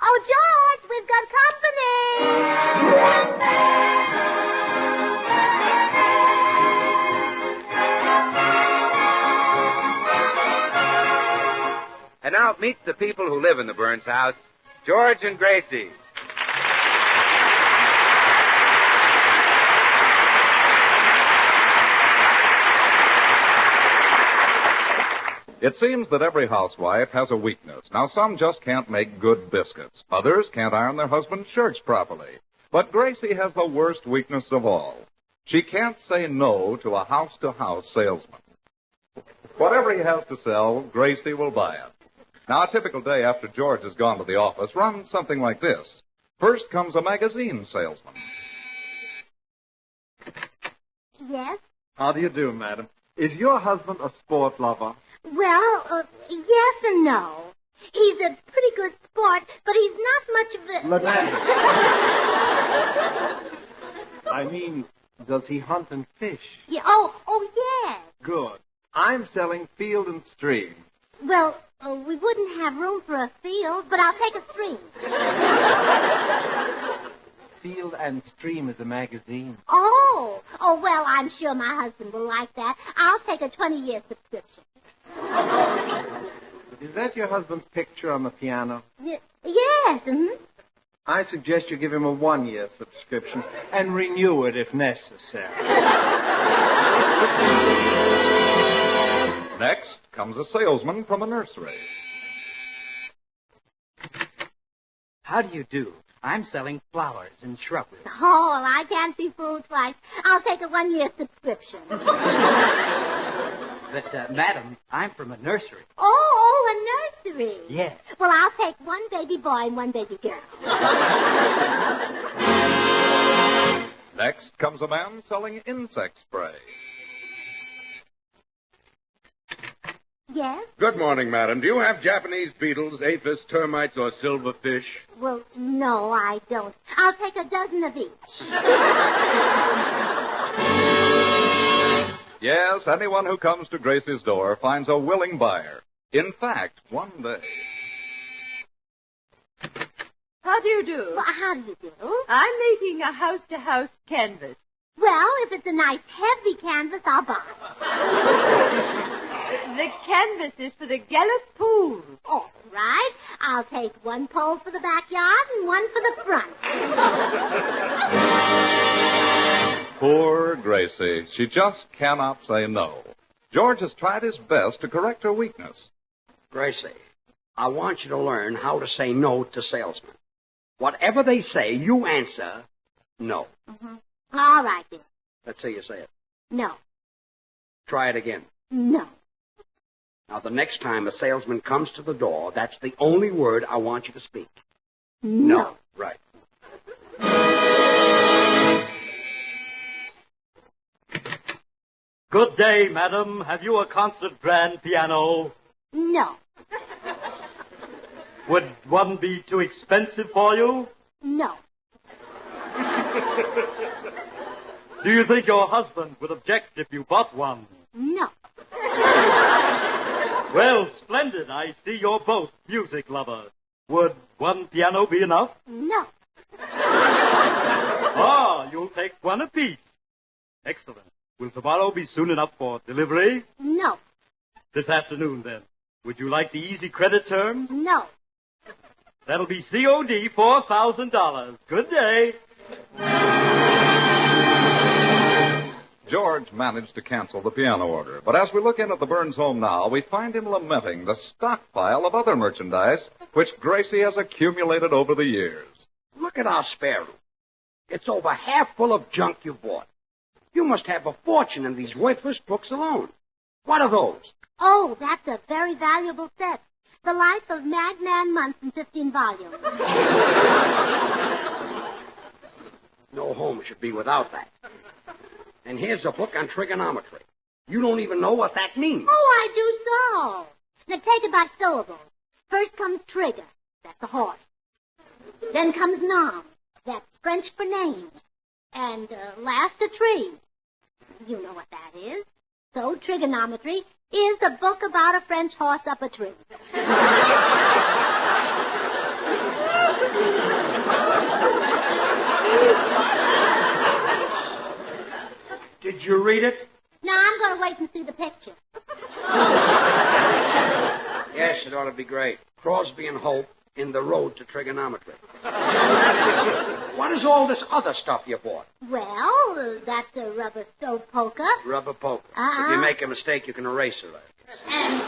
Oh, George, we've got company. And now meet the people who live in the Burns house, George and Gracie. It seems that every housewife has a weakness. Now, some just can't make good biscuits. Others can't iron their husband's shirts properly. But Gracie has the worst weakness of all. She can't say no to a house-to-house salesman. Whatever he has to sell, Gracie will buy it. Now, a typical day after George has gone to the office runs something like this. First comes a magazine salesman. Yes? How do you do, madam? Is your husband a sport lover? Well, yes and no. He's a pretty good sport, but he's not much of a... Madame. I mean, does he hunt and fish? Yeah, oh, yes. Good. I'm selling Field and Stream. Well, we wouldn't have room for a field, but I'll take a stream. Field and Stream is a magazine. Oh, well, I'm sure my husband will like that. I'll take a 20-year subscription. Is that your husband's picture on the piano? Yes, mm-hmm. I suggest you give him a 1-year subscription and renew it if necessary. Next comes a salesman from a nursery. How do you do? I'm selling flowers and shrubbery. Oh, well, I can't be fooled twice. I'll take a 1-year subscription. But, madam, I'm from a nursery. Oh, a nursery. Yes. Well, I'll take one baby boy and one baby girl. Next comes a man selling insect spray. Yes? Good morning, madam. Do you have Japanese beetles, aphis, termites, or silverfish? Well, no, I don't. I'll take a dozen of each. Yes, anyone who comes to Gracie's door finds a willing buyer. In fact, one day... How do you do? Well, how do you do? I'm making a house-to-house canvas. Well, if it's a nice, heavy canvas, I'll buy it. The canvas is for the Gallup pool. All right. I'll take one pole for the backyard and one for the front. Poor Gracie. She just cannot say no. George has tried his best to correct her weakness. Gracie, I want you to learn how to say no to salesmen. Whatever they say, you answer no. Mm-hmm. All right, dear. Let's see you say it. No. Try it again. No. Now, the next time a salesman comes to the door, that's the only word I want you to speak. No. Right. Good day, madam. Have you a concert grand piano? No. Would one be too expensive for you? No. Do you think your husband would object if you bought one? No. Well, splendid. I see you're both music lovers. Would one piano be enough? No. Ah, you'll take one apiece. Excellent. Will tomorrow be soon enough for delivery? No. This afternoon, then. Would you like the easy credit terms? No. That'll be COD $4,000. Good day. George managed to cancel the piano order, but as we look in at the Burns home now, we find him lamenting the stockpile of other merchandise which Gracie has accumulated over the years. Look at our spare room. It's over half full of junk you bought. You must have a fortune in these worthless books alone. What are those? Oh, that's a very valuable set. The Life of Madman Month in 15 volumes. No home should be without that. And here's a book on trigonometry. You don't even know what that means. Oh, I do so. Now take it by syllables. First comes trigger. That's a horse. Then comes nom. That's French for name. And last a tree. You know what that is. So trigonometry is a book about a French horse up a tree. Did you read it? No, I'm going to wait and see the picture. Yes, it ought to be great. Crosby and Hope in the road to trigonometry. What is all this other stuff you bought? Well, that's a rubber stove poker. Rubber poker. Uh-huh. If you make a mistake, you can erase it. And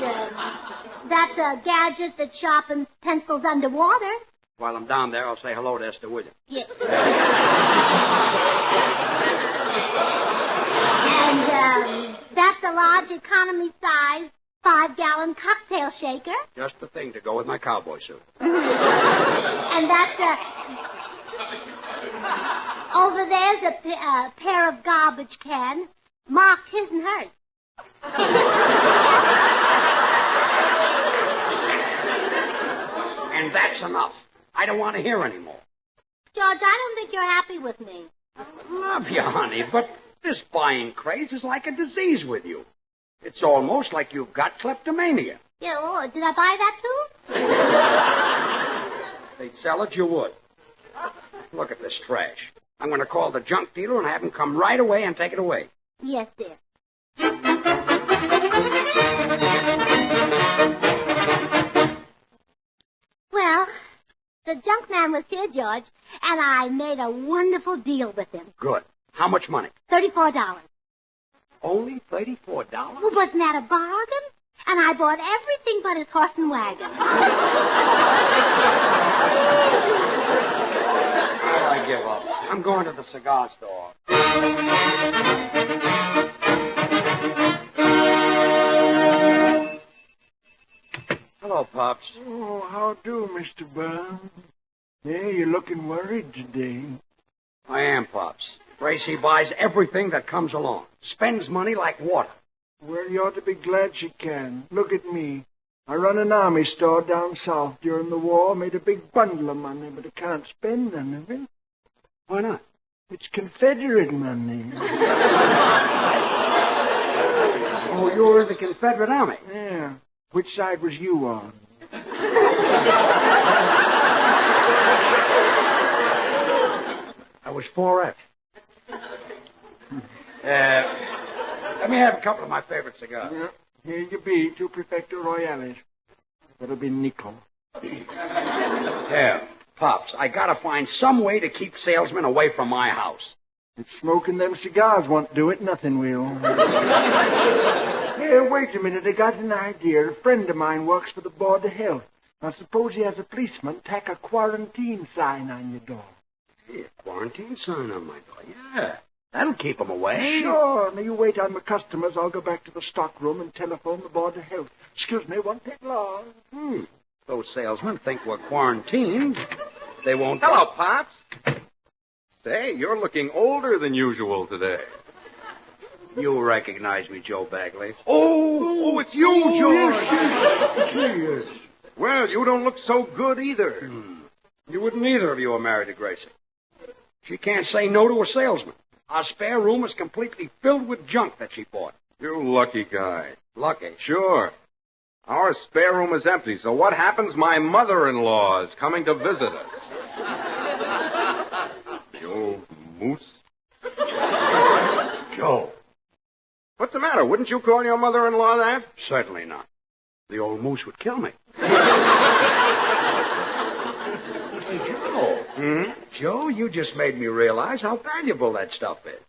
that's a gadget that sharpens pencils underwater. While I'm down there, I'll say hello to Esther Williams. Yeah. And that's a large economy size 5-gallon cocktail shaker. Just the thing to go with my cowboy suit. And that's over there's a pair of garbage cans marked his and hers. And that's enough. I don't want to hear any more. George, I don't think you're happy with me. Love you, honey, but this buying craze is like a disease with you. It's almost like you've got kleptomania. Yeah, oh, did I buy that too? They'd sell it, you would. Look at this trash. I'm going to call the junk dealer and have him come right away and take it away. Yes, dear. Well, the junk man was here, George, and I made a wonderful deal with him. Good. How much money? $34. Only $34? Well, wasn't that a bargain? And I bought everything but his horse and wagon. I give up. I'm going to the cigar store. Hello, Pops. Oh, how do, Mr. Burns? Yeah, you're looking worried today. I am, Pops. Gracie buys everything that comes along. Spends money like water. Well, you ought to be glad she can. Look at me. I run an army store down south during the war, made a big bundle of money, but I can't spend none of it. Why not? It's Confederate money. Oh, you're in the Confederate Army. Yeah. Which side was you on? I was 4F. Let me have a couple of my favorite cigars. Yeah. Here you be, 2 Perfecto Royales. That'll be nickel. Yeah, Pops, I gotta find some way to keep salesmen away from my house. If smoking them cigars won't do it, nothing will. Here, wait a minute. I got an idea. A friend of mine works for the Board of Health. Now, suppose he has a policeman tack a quarantine sign on your door. Hey, a quarantine sign on my door. Yeah, that'll keep them away. Sure. Now, you wait on the customers. I'll go back to the stock room and telephone the Board of Health. Excuse me, won't take long. Those salesmen think we're quarantined. They won't... Hello, Pops. Say, you're looking older than usual today. You recognize me, Joe Bagley. Oh, it's you, George. Yes. Well, you don't look so good either. You wouldn't either if you were married to Gracie. She can't say no to a salesman. Our spare room is completely filled with junk that she bought. You lucky guy. Lucky. Sure. Our spare room is empty, so what happens? My mother-in-law is coming to visit us. The old moose. Joe. What's the matter? Wouldn't you call your mother-in-law that? Certainly not. The old moose would kill me. Hey, Joe. Joe, you just made me realize how valuable that stuff is.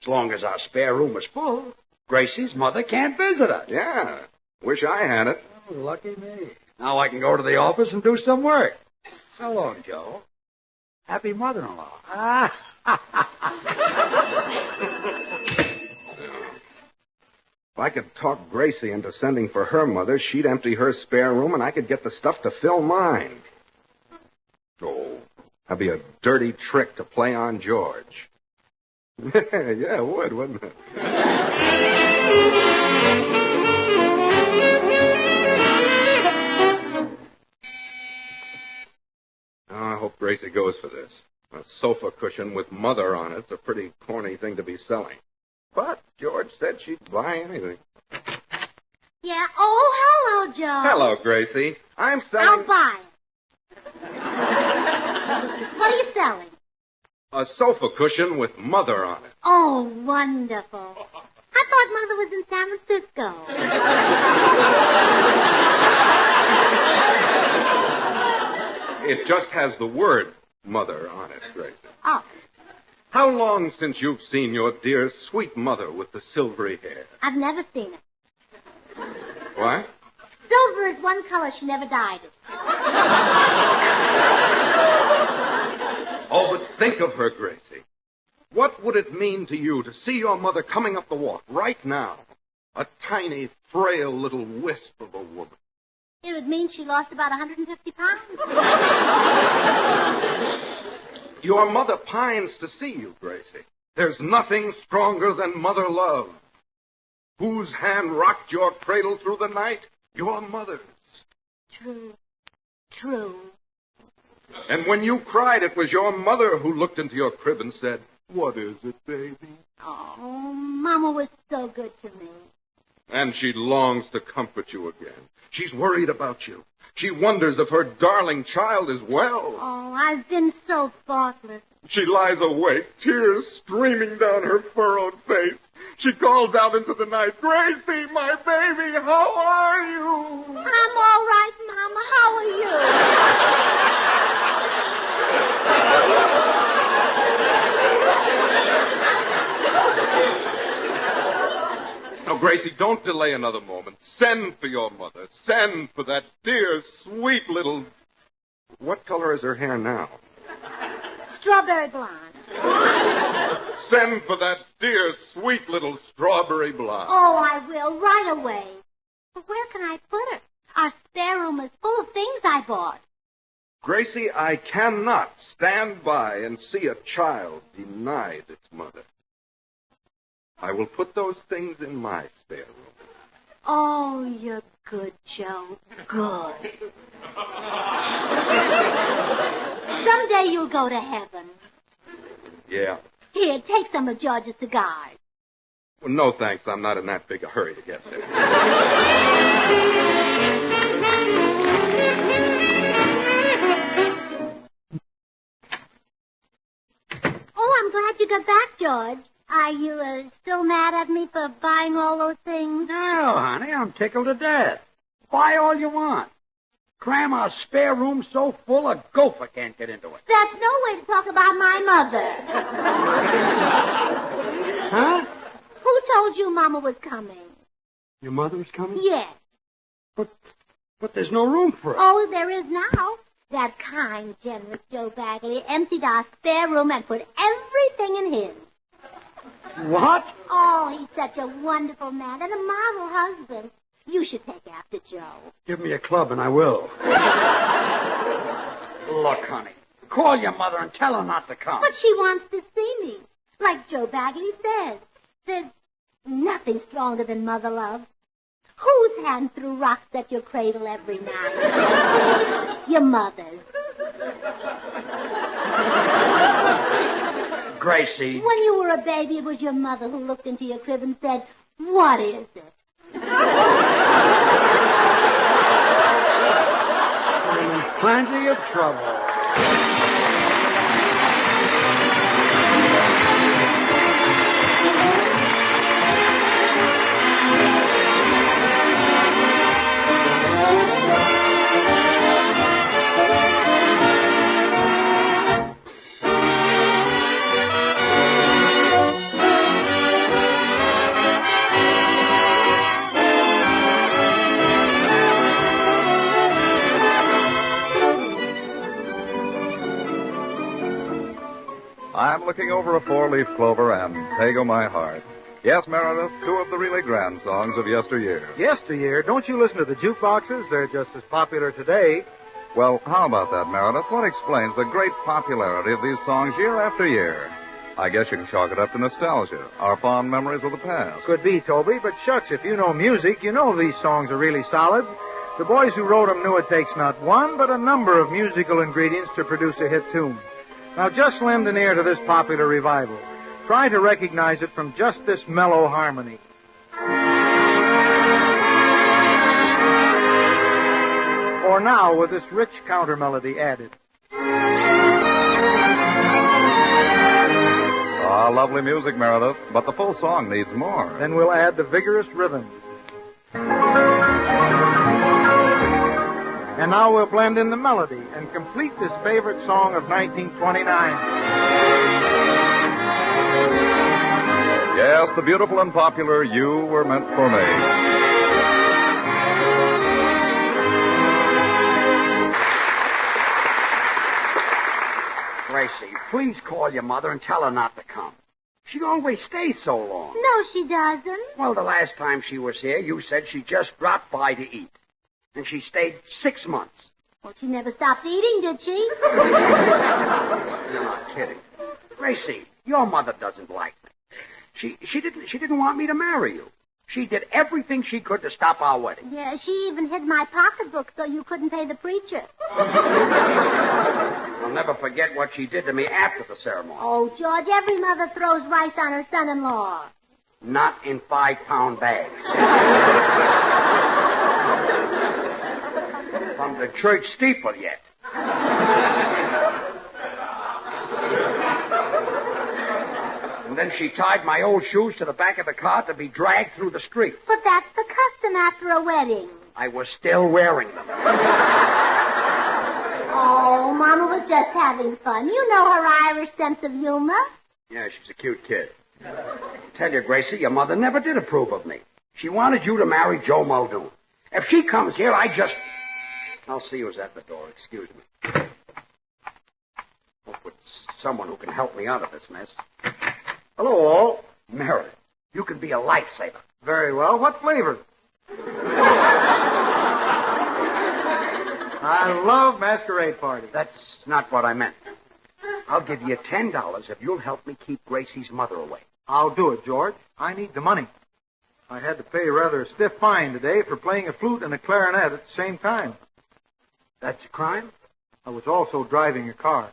As long as our spare room is full, Gracie's mother can't visit us. Yeah. Wish I had it. Oh, lucky me. Now I can go to the office and do some work. So long, Joe. Happy mother-in-law. If I could talk Gracie into sending for her mother, she'd empty her spare room and I could get the stuff to fill mine. Oh, that'd be a dirty trick to play on George. Yeah, it would, wouldn't it? I hope Gracie goes for this. A sofa cushion with mother on it's a pretty corny thing to be selling. But George said she'd buy anything. Yeah. Oh, hello, Joe. Hello, Gracie. I'm selling... I'll buy it. What are you selling? A sofa cushion with Mother on it. Oh, wonderful. I thought Mother was in San Francisco. It just has the word Mother on it, Gracie. Oh, How long since you've seen your dear, sweet mother with the silvery hair? I've never seen it. What? Silver is one color. She never dyed it. Oh, but think of her, Gracie. What would it mean to you to see your mother coming up the walk right now? A tiny, frail little wisp of a woman. It would mean she lost about 150 pounds. Your mother pines to see you, Gracie. There's nothing stronger than mother love. Whose hand rocked your cradle through the night? Your mother's. True. True. And when you cried, it was your mother who looked into your crib and said, "What is it, baby?" Oh, Mama was so good to me. And she longs to comfort you again. She's worried about you. She wonders if her darling child is well. Oh, I've been so thoughtless. She lies awake, tears streaming down her furrowed face. She calls out into the night, "Gracie, my baby, how are you?" I'm all right, Mama. How are you? Now, Gracie, don't delay another moment. Send for your mother. Send for that dear, sweet little... What color is her hair now? Strawberry blonde. Send for that dear, sweet little strawberry blonde. Oh, I will, right away. But where can I put her? Our spare room is full of things I bought. Gracie, I cannot stand by and see a child denied its mother. I will put those things in my spare room. Oh, you're good, Joe. Good. Someday you'll go to heaven. Yeah. Here, take some of George's cigars. Well, no, thanks. I'm not in that big a hurry to get there. Oh, I'm glad you got back, George. Are you still mad at me for buying all those things? No, honey, I'm tickled to death. Buy all you want. Cram our spare room so full a gopher can't get into it. That's no way to talk about my mother. Huh? Who told you Mama was coming? Your mother's coming? Yes. But there's no room for her. Oh, there is now. That kind, generous Joe Bagley emptied our spare room and put everything in his. What? Oh, he's such a wonderful man and a model husband. You should take after Joe. Give me a club and I will. Look, honey, call your mother and tell her not to come. But she wants to see me. Like Joe Bagley says. There's nothing stronger than mother love. Whose hand threw rocks at your cradle every night? Your mother's. Gracie. When you were a baby, it was your mother who looked into your crib and said, "What is it?" I'm in plenty of trouble. I'm looking over a four-leaf clover and Tego my heart. Yes, Meredith, two of the really grand songs of yesteryear. Yesteryear? Don't you listen to the jukeboxes? They're just as popular today. Well, how about that, Meredith? What explains the great popularity of these songs year after year? I guess you can chalk it up to nostalgia, our fond memories of the past. Could be, Toby, but shucks, if you know music, you know these songs are really solid. The boys who wrote them knew it takes not one, but a number of musical ingredients to produce a hit tune. Now just lend an ear to this popular revival. Try to recognize it from just this mellow harmony. Or now with this rich counter melody added. Ah, lovely music, Meredith, but the full song needs more. Then we'll add the vigorous rhythm. And now we'll blend in the melody and complete this favorite song of 1929. Yes, the beautiful and popular You Were Meant for Me. Gracie, please call your mother and tell her not to come. She always stays so long. No, she doesn't. Well, the last time she was here, you said she just dropped by to eat. And she stayed 6 months. Well, she never stopped eating, did she? You're not kidding. Gracie, your mother doesn't like me. She didn't want me to marry you. She did everything she could to stop our wedding. Yeah, she even hid my pocketbook so you couldn't pay the preacher. I'll never forget what she did to me after the ceremony. Oh, George, every mother throws rice on her son-in-law. Not in 5-pound bags. From the church steeple yet. And then she tied my old shoes to the back of the car to be dragged through the streets. But that's the custom after a wedding. I was still wearing them. Oh, Mama was just having fun. You know her Irish sense of humor. Yeah, she's a cute kid. I tell you, Gracie, your mother never did approve of me. She wanted you to marry Joe Muldoon. If she comes here, I'll see who's at the door. Excuse me. Hope it's someone who can help me out of this mess. Hello, all. Meredith, you can be a lifesaver. Very well. What flavor? I love masquerade parties. That's not what I meant. I'll give you $10 if you'll help me keep Gracie's mother away. I'll do it, George. I need the money. I had to pay rather a stiff fine today for playing a flute and a clarinet at the same time. That's a crime? I was also driving a car.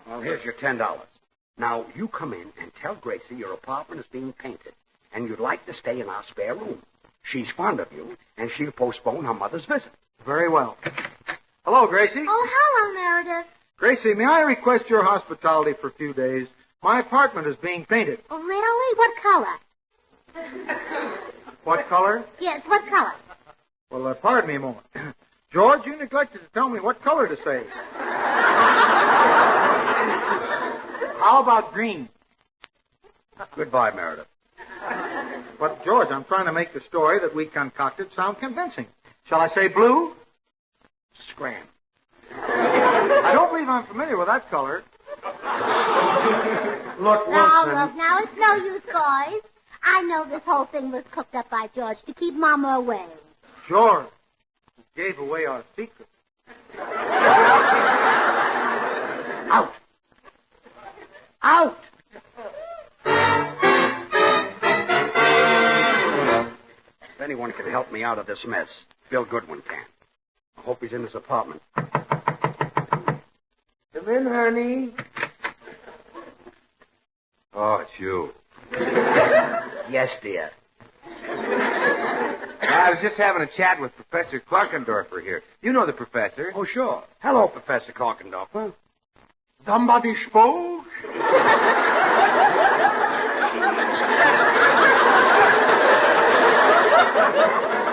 Well, here's your $10. Now, you come in and tell Gracie your apartment is being painted, and you'd like to stay in our spare room. She's fond of you, and she'll postpone her mother's visit. Very well. Hello, Gracie. Oh, hello, Meredith. Gracie, may I request your hospitality for a few days? My apartment is being painted. Oh, really? What color? What color? Yes, what color? Well, pardon me a moment. George, you neglected to tell me what color to say. How about green? Goodbye, Meredith. But, George, I'm trying to make the story that we concocted sound convincing. Shall I say blue? Scram. I don't believe I'm familiar with that color. Look, Now, Wilson. look, now it's no use, boys. I know this whole thing was cooked up by George to keep Mama away. Sure. He gave away our secret. Out. Out. If anyone can help me out of this mess, Bill Goodwin can. I hope he's in his apartment. Come in, honey. Oh, it's you. Yes, dear. I was just having a chat with Professor Clarkendorfer here. You know the professor. Oh, sure. Hello, Professor Clarkendorfer. Somebody spoke?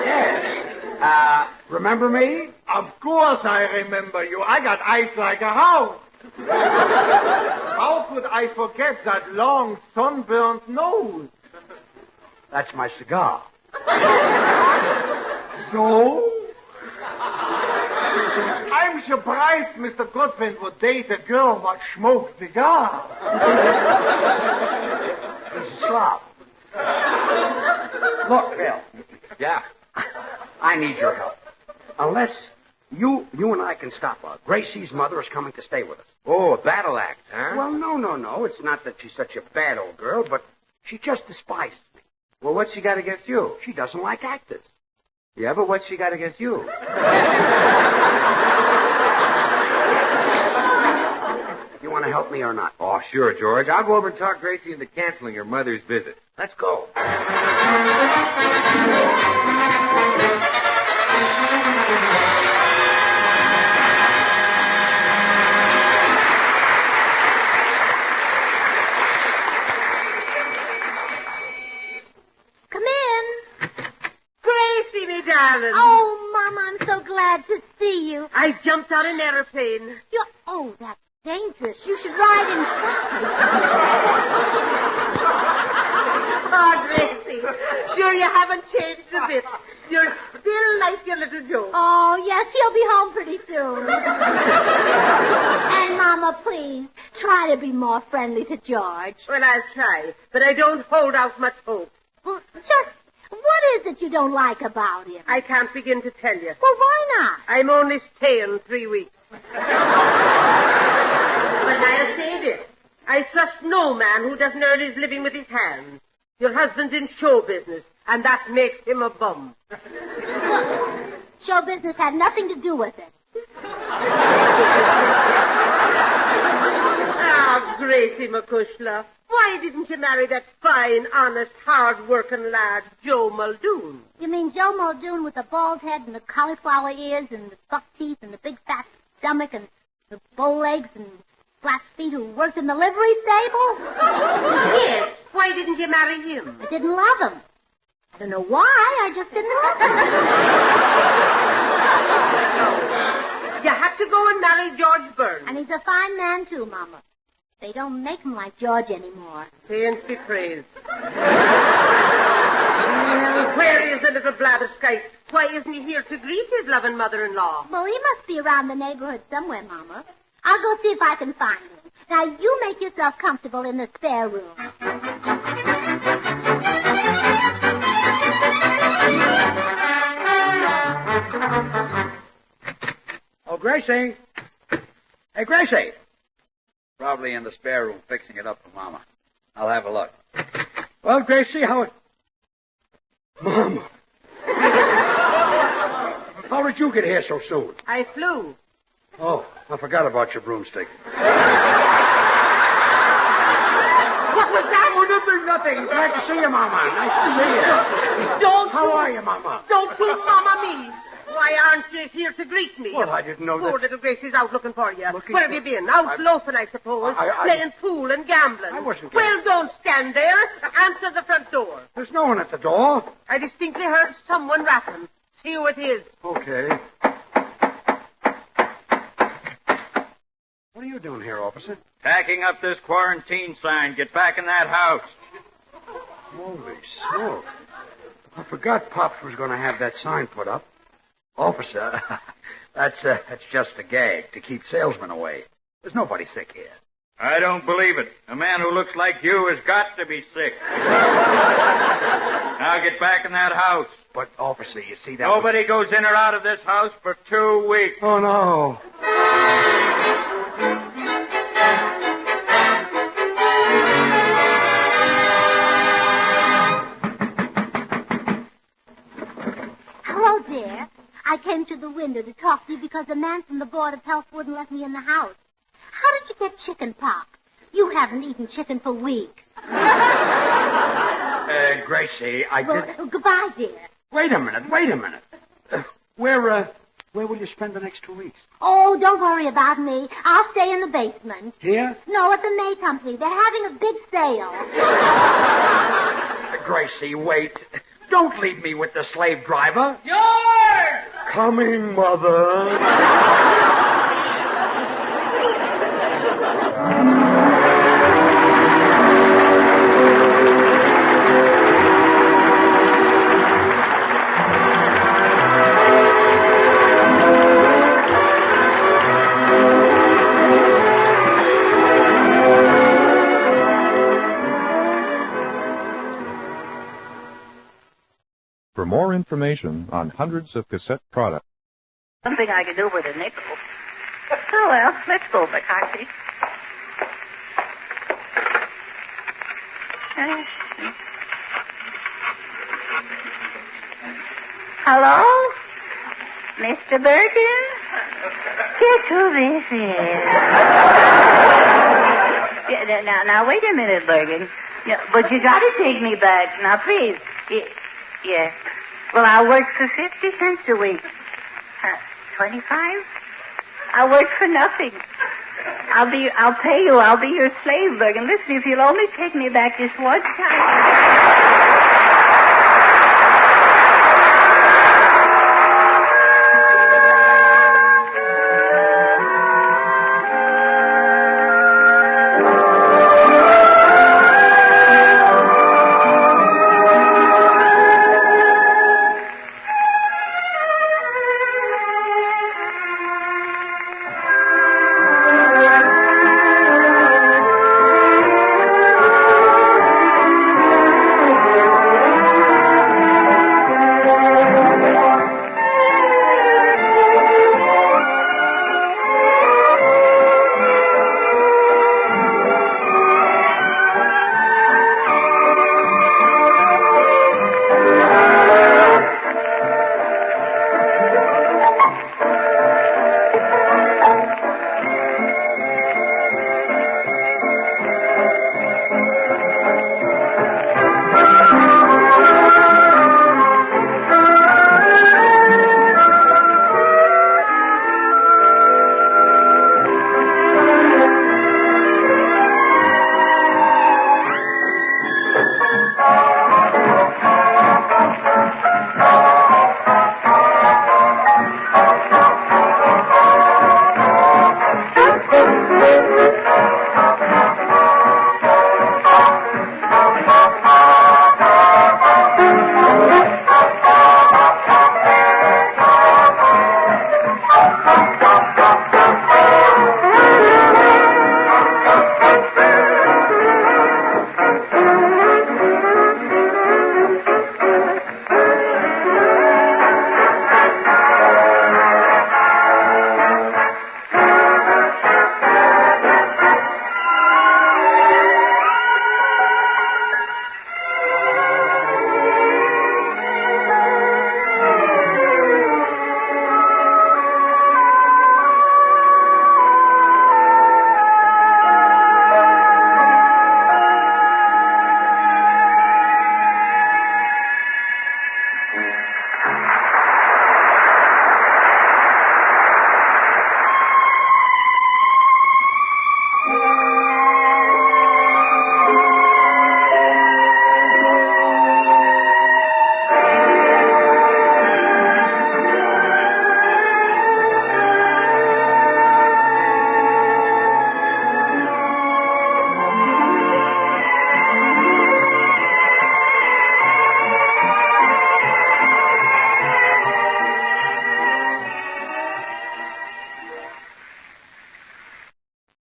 Yes. Remember me? Of course I remember you. I got eyes like a house. How could I forget that long, sunburned nose? That's my cigar. So? I'm surprised Mr. Goodwin would date a girl what smokes cigars. He's a slob. Look, Bill. Yeah. I need your help. Unless you and I can stop her. Gracie's mother is coming to stay with us. Oh, a battle act, huh? Well, no. It's not that she's such a bad old girl, but she just despises me. Well, what's she got against you? She doesn't like actors. Yeah, but what's she got against you? You want to help me or not? Oh, sure, George. I'll go over and talk Gracie into canceling her mother's visit. Let's go. me darling. Oh, Mama, I'm so glad to see you. I jumped on an airplane. Oh, that's dangerous. You should ride Oh, Gracie, sure you haven't changed a bit. You're still like your little Joe. Oh, yes, he'll be home pretty soon. And, Mama, please, try to be more friendly to George. Well, I'll try, but I don't hold out much hope. Well, just what is it you don't like about him? I can't begin to tell you. Well, why not? I'm only staying 3 weeks. But I'll say this. I trust no man who doesn't earn his living with his hands. Your husband's in show business, and that makes him a bum. Well, show business had nothing to do with it. Ah, Gracie McCushla, why didn't you marry that fine, honest, hard-working lad, Joe Muldoon? You mean Joe Muldoon with the bald head and the cauliflower ears and the buck teeth and the big fat stomach and the bow legs and flat feet who worked in the livery stable? Yes. Why didn't you marry him? I didn't love him. I don't know why. I just didn't love him. You have to go and marry George Burns. And he's a fine man, too, Mama. They don't make him like George anymore. Saints be praised. Well, where is the little blatherskite? Why isn't he here to greet his loving mother-in-law? Well, he must be around the neighborhood somewhere, Mama. I'll go see if I can find him. Now, you make yourself comfortable in the spare room. Oh, Gracie. Hey, Gracie. Probably in the spare room fixing it up for Mama. I'll have a look. Well, Gracie, how... Mama. How did you get here so soon? I flew. Oh, I forgot about your broomstick. What was that? Oh, nothing. Glad to see you, Mama. Nice to see you. How are you, Mama? Don't you Mama me. Why aren't you here to greet me? Well, I didn't know that... Poor little Gracie's out looking for you. Looking Where have for- you been? Out loafing, I suppose. Playing pool and gambling. I wasn't Well, don't stand there. Answer the front door. There's no one at the door. I distinctly heard someone rapping. See who it is. Okay. What are you doing here, officer? Packing up this quarantine sign. Get back in that house. Holy smoke. I forgot Pops was going to have that sign put up. Officer, that's just a gag to keep salesmen away. There's nobody sick here. I don't believe it. A man who looks like you has got to be sick. Now get back in that house. But, officer, you see that... Nobody goes in or out of this house for 2 weeks. Oh, no. Hello, dear. I came to the window to talk to you because the man from the Board of Health wouldn't let me in the house. How did you get chicken pox? You haven't eaten chicken for weeks. Gracie, I did... Goodbye, dear. Wait a minute. Where will you spend the next 2 weeks? Oh, don't worry about me. I'll stay in the basement. Here? No, at the May Company. They're having a big sale. Gracie, wait. Don't leave me with the slave driver. George! Coming, Mother. For more information on hundreds of cassette products. Something I can do with a nickel. Oh, well, let's go, McCarthy. Hello? Mr. Bergen? Guess who this is? Now, wait a minute, Bergen. Yeah, but you gotta take me back. Now, please. Yeah. Well, I work for 50 cents a week. 25? I work for nothing. I'll pay you. I'll be your slave, Bergen. Listen, if you'll only take me back this one time.